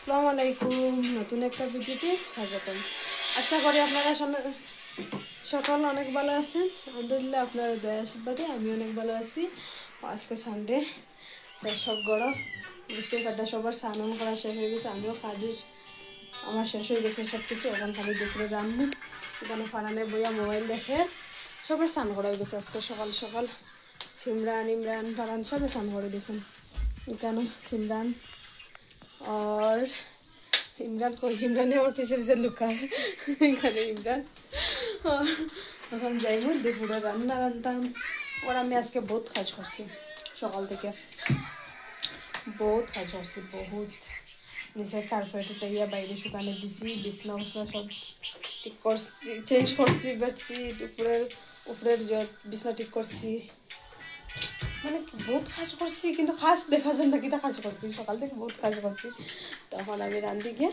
আসসালামু আলাইকুম, নতুন একটা ভিডিওতে স্বাগতম। আশা করি আপনারা সকাল অনেক ভালো আছেন। আলহামদুলিল্লাহ আপনারা দয়া আশীর্বাদে আমি অনেক ভালো আছি। আজকে সানডে, তাই সব গরম বুঝতেই পারটা সবার স্নান করা শেষ হয়ে গেছে। আমিও কাজও আমার শেষ হয়ে গেছে সব কিছু। এখন খালি দুপুরে রান্না, এখানে ফারানে বইয়া মোবাইল দেখে সবার স্নান করা হয়ে গেছে। আজকে সকাল সকাল সিমরান ইমরান ফারান সবে স্নান করে দিয়েছেন। এখানে সিমরান और इमरान को इमरान ने और पीछे पीछे लुका है এখানে ইমরান। এখন যাইব দুপুরে রান্না রান্তাম। और আমি আজকে বহুত কাজ করছি সকাল থেকে, বহুত কাজ করছি, বহুত নিচের কার্পেট উঠাইয়া বাইরে শুকানে দিছি, বিছনা উছনা সব ঠিক করছি, চেঞ্জ করছি, বেডছি উপরের বিছনা ঠিক করছি। মানে বহুত কাজ করছি, কিন্তু কাজ দেখার জন্য কিতা কাজ করছি, সকাল থেকে বহুত কাজ করছি। তখন আমি রান্ধি গিয়ে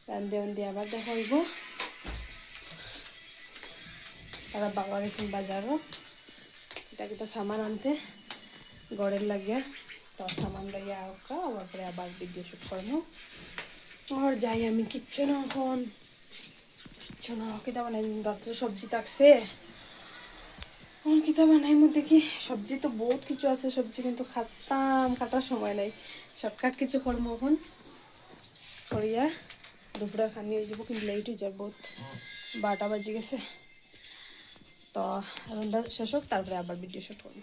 রান্ধে আবার দেখা হইব। তারা বাবা গেছেন বাজারও কিতা সামান আনতে গড়ের লাগিয়া, তো সামান লাগিয়া আঁকা আবার পরে আবার ভিডিও শুট করবো। আর যাই আমি কিচ্ছু না, এখন কিচ্ছু না। কিতা বানাই, রাত্রে সবজি থাকছে, কিতা বানাই মধ্যে কি সবজি তো বহুত কিছু আছে, সবজি কিন্তু কাটার সময় নাই। শর্টকাট কিছু করবো এখন করিয়া দুপুরে খানি হয়ে যাবো, কিন্তু লেট হয়ে যাবে, বহুত 12টা বাজে গেছে। তো রান্না শেষ হোক, তারপরে আবার ভিডিও শুট করবো।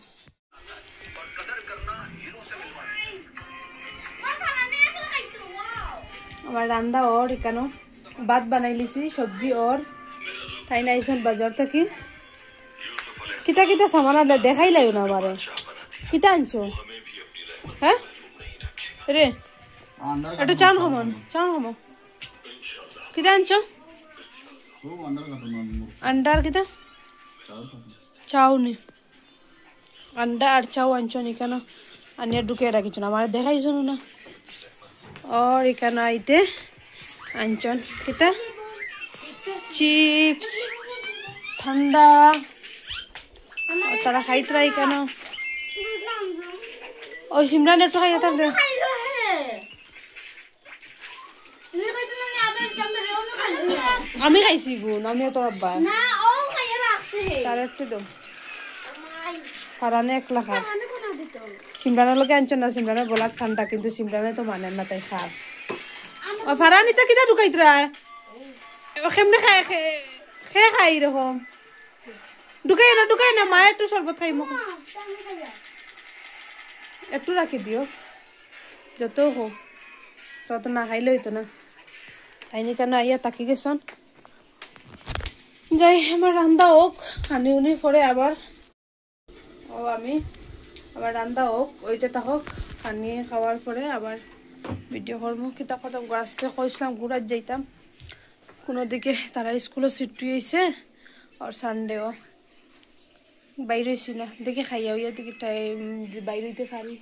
আমার রান্না ওর এখানে ভাত বানাই লিছি, সবজি ওর তাই নাইছেন বাজার থেকে। কিতা কিতা সামান আনলে দেখাই লাগো না আমারে, কিতা আনছো? হ্যাঁ রে একটু চান খামো কিতা আনছো? আন্ডার কিতা চাও নি, আন্ডা আর চাও আনছো নি কেন? আনিয়া ঢুকে রাখিছো না, আমার দেখাইছো না। আর এখানে আইতে আনছন কিতা চিপস ঠান্ডা, তারা খাইতরা কেন? ওই সিমরান একটু খাইয়া থাকবে। আমি খাইছি গুণ, আমিও তোর আব্বা তার একটু দম ফারানে একলা খা। সিমরানের লোকে আনছো না, সিমরানের গোলাপ ঠান্ডা, কিন্তু সিমরানে তো মানেন না, তাই খা। ফারানিতে কিতা ঢুকাইতরা কেমনে খাই খাই এরকম ঢুকাই না। মা একটু শরবত খাই, মুখ একটু রাখি দিও, যত হোক তত না খাইলে হইতো না। আইনি কেন আইয়া তাকি গেছন। যাই আমার রান্দা হোক, খানি উনি পরে আবার আমি আবার রান্দা হোক ওইতে থাকক, খানি খাওয়ার পরে আবার ভিডিও করবো। কিতা কথা আজকে কইসলাম ঘুরার যাইতাম কোনো দিকে, তারা স্কুলে ছুটি হয়েছে আর সানডেও বাইরে হয়েছি না, দেখে খাইয়া হইয়া দিকে টাইম বাইরে হইতে পারি,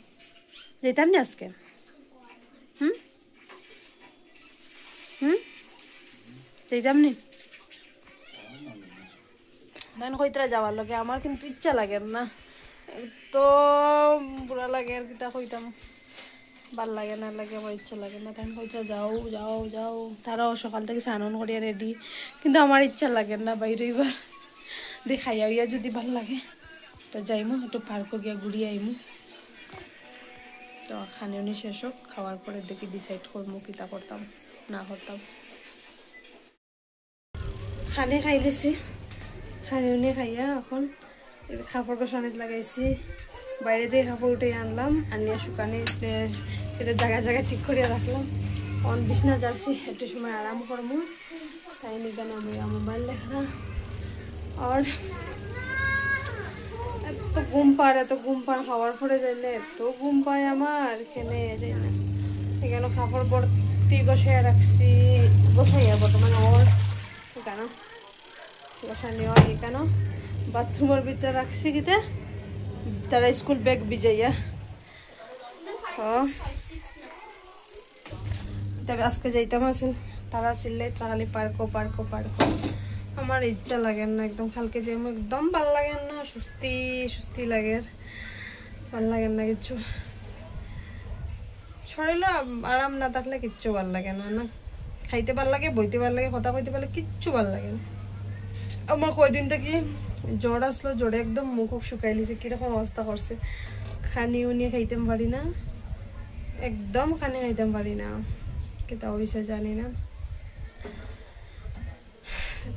যেতাম না আজকে। যেতাম নি ধান কইতরা যাওয়ার লগে আমার কিন্তু ইচ্ছা লাগে না, তো বুড়া লাগে আর কিতা কইতাম, ভাল লাগে না লাগে, আমার ইচ্ছা লাগে না। ধান কইতরা যাও যাও যাও, তারাও সকাল থেকে স্নান করিয়া রেডি, কিন্তু আমার ইচ্ছা লাগে না বাইরে এবার। দেখাইয়া হইয়া যদি ভাল লাগে তো যাইমু, একটু পার্কও গিয়া ঘুরিয়ে আইমু। তো খানি উনি শেষ হোক, খাওয়ার পরে দেখি ডিসাইড করবো কিতা করতাম না করতাম। খানি খাই লিছি, খানি উনি খাইয়া এখন কাপড় গোছানিত লাগাইছি। বাইরে দিয়ে কাপড় উঠে আনলাম, আনিয়া শুকানি এটা জায়গায় ঠিক করিয়া রাখলাম। অন বিছনা জার্সি, একটু সময় আরাম করবো, তাই নিবেন আমি মোবাইল দেখা। আর এত ঘুম পার খাওয়ার পরে যাইলে এত ঘুম পায় আমার, কেনে যাই না। এখানে কাপড় ভর্তি গোছাইয়া রাখছি, গোছাইয়া বর্তমানে ওর এখানে গোছানি হয়। এখানে বাথরুমের ভিতরে রাখছি কিতা তারা স্কুল ব্যাগ ভিজাইয়া। তবে আজকে যাইতাম আসেন, তারা চিল্লাই খালি পার্কো। আমার ইচ্ছা লাগে না একদম, কালকে যে একদম ভাল লাগে না, সুস্তি লাগে, ভাল লাগে না কিছু। শরীরে আরাম না থাকলে কিচ্ছু ভাল লাগে না। না খাইতে ভাল লাগে, বইতে ভাল লাগে, কথা কইতে পারলে কিচ্ছু ভাল লাগে না। আমার কয়দিন থেকে জ্বর আসলো, জ্বরে একদম মুখ শুকাই লিছে, কিরকম অবস্থা করছে। খানিও নিয়ে খাইতে পারি না, একদম খানি খাইতে পারি না, কিতা হয়েছে জানি না।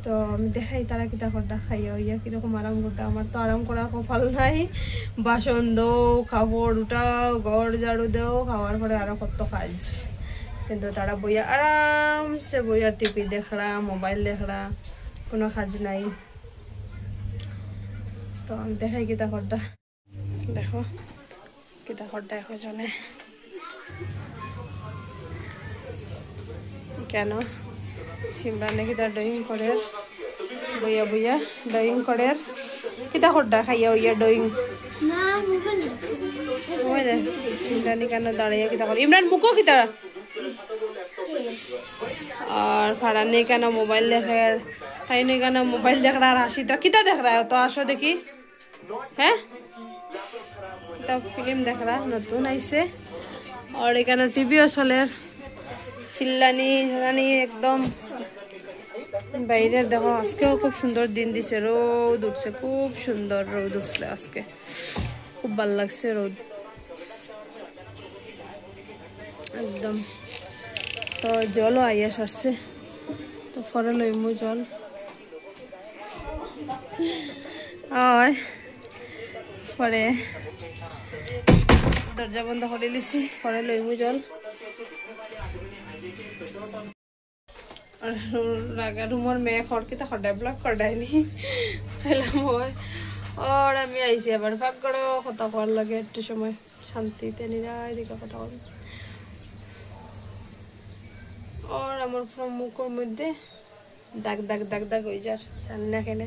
তো আমি দেখাই তারা কিতা করটা খাইয়া হইয়া কিরকম আরাম করটা। আমার তো আরাম করার কপাল নাই। বাসন দো, খাবার উঠাও, ঘর ঝাড়ু দেও, খাওয়ার পরে আরো কত কাজ। কিন্তু তারা বইয়া আরামসে বইয়া টিভি দেখরা, মোবাইল দেখরা, কোনো কাজ নাই। তো আমি দেখাই কিতা করটা, দেখো কিতা করটা এখন জানে কেন সিমরানে কিতা ড্রয়িং করে বইয়া বইয়া ড্রয়িং করে কিতা করটা খাইয়া হইয়া ড্রয়িং ইমরানি কেন দাঁড়িয়ে কিতা করে। ইমরান মুখো কিতা আর ফারানি কেন মোবাইল দেখে, তাই নি কেন মোবাইল দেখ রা, রাশিদরা কিতা দেখ রা, তো আসো দেখি। হ্যাঁ ফিল্ম দেখ রা, নতুন আইছে। আর এখানে টিভিও চলে, চিল্লানি ঝালানি একদম। বাইরের দেখো আজকেও খুব সুন্দর দিন দিছে, রোদ উঠছে, খুব সুন্দর রোদ উঠছে আজকে, খুব ভালো লাগছে রোদ একদম। তো জলও আইয়া সারছে, তো ফরে লইমু জল। ওই পরে দরজা বন্ধ করে লিছি, পরে লইমু জল। রাগা রুমর মেয়ে খড়কিতা খড়াই ব্লক করাইনি পেলাম হয়। আর আমি আইছি আবার পাক করে কথা কর লাগে, একটু সময় শান্তিতে নিরায় দিকে কথা বল। আর আমার পুরো মুখের মধ্যে দাগ দাগ দাগ দাগ হয়ে যার জানি না কেন।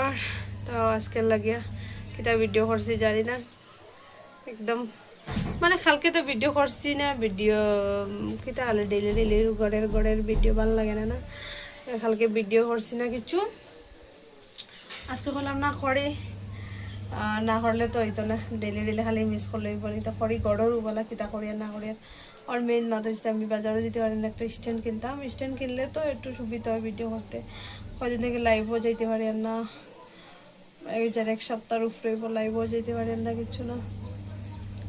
আর তো আজকের লাগিয়া কিতা ভিডিও করছি জানি না, একদম মানে কালকে তো ভিডিও করছি না, ভিডিও কিতা হলে ডেইলি ডেইলি গড়ের ভিডিও ভালো লাগে না। না কালকে ভিডিও করছি না কিছু, আজকে করলাম না করে, না করলে তো হইতো না, ডেইলি ডেইলি খালি মিস করলেই বলি তো করি গড়ের বলা কিতা করি আর না করি। আর মেইন মাথা হচ্ছে আমি বাজারও যেতে পারি না, একটা স্ট্যান্ড কিনতাম, স্ট্যান্ড কিনলে তো একটু সুবিধা হয় ভিডিও করতে। কদিন থেকে লাইভও যেতে পারি আর না, এক সপ্তাহের উপরে লাইভও যেতে পারি আর না, কিছু না।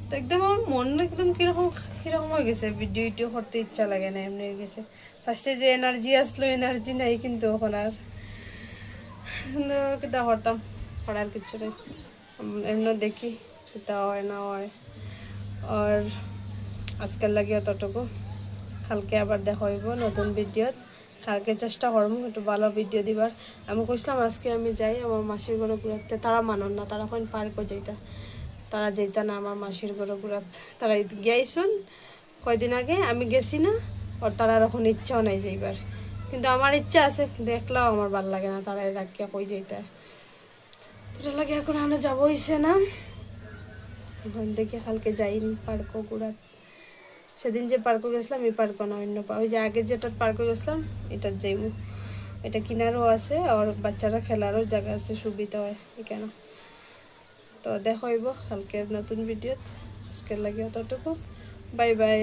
তো একদম আমার মন একদম কিরকম কিরকম হয়ে গেছে, ভিডিও টিডিও করতে ইচ্ছা লাগে না, এমনি হয়ে গেছে। ফার্স্টে যে এনার্জি আসলো, এনার্জি নাই কিন্তু এখন আর কিতা করতাম, করার কিছু নেই। এমনি দেখি কিতা হয় না হয়। আর আজকাল লাগে অতটুকু, কালকে আবার দেখা হইব নতুন ভিডিওত। কালকে চেষ্টা করবো একটু ভালো ভিডিও দিবার। আমি কইছিলাম আজকে আমি যাই আমার মাসির ঘরে ঘুরাতে, তারা মানন না, তারা এখন পার্কও যাইতা, তারা যেতা না আমার মাসির ঘরে ঘুরাত। তারা গিয়েছুন কয়দিন আগে, আমি গেছি না, আর তারা এখন ইচ্ছাও নাই যাইবার। কিন্তু আমার ইচ্ছা আছে, দেখলেও আমার ভাল লাগে না, তারা রাখিয়া কই যাইতা। এটা লাগে এখন আনা যাবো হইছে না, এখন দেখি কালকে যাইনি পার্কও ঘুরাত। সেদিন যে পার্কে গেছিলাম এই পার্কও না, অন্য ওই যে আগে যেটা পার্কে গেছিলাম এটার যাইব। এটা কিনারও আছে আর বাচ্চারা খেলারও জায়গা আছে, সুবিধা হয় কেন। তো দেখা হইব কালকের নতুন ভিডিওত। আজকের লাগে অতটুকু, বাই বাই।